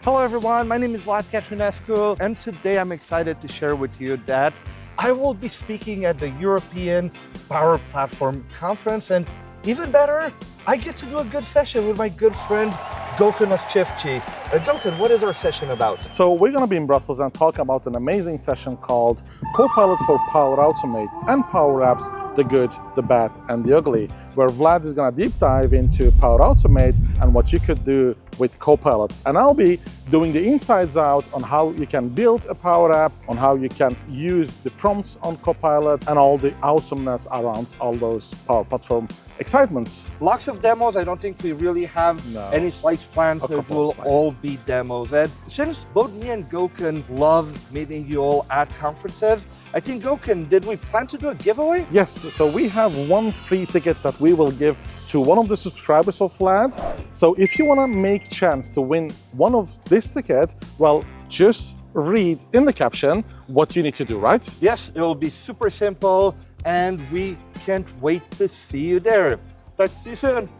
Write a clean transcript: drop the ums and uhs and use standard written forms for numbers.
Hello everyone, my name is Vlad Katrinescu, and today I'm excited to share with you that I will be speaking at the European Power Platform Conference, and even better, I get to do a good session with my good friend Gökhan Özçivci. Gökhan, what is our session about? So we're going to be in Brussels and talk about an amazing session called Copilot for Power Automate and Power Apps, the good, the bad, and the ugly, where Vlad is going to deep dive into Power Automate and what you could do with Copilot. And I'll be doing the insides out on how you can build a Power App, on how you can use the prompts on Copilot, and all the awesomeness around all those Power Platform excitements. Lots of demos. I don't think we really have any slides planned, so it will all be demos. And since both me and Gökhan love meeting you all at conferences, I think, Gökhan, did we plan to do a giveaway? Yes, so we have one free ticket that we will give to one of the subscribers of Vlad. So if you want to make chance to win one of this ticket, well, just read in the caption what you need to do, right? Yes, it will be super simple, and we can't wait to see you there. Talk to you soon.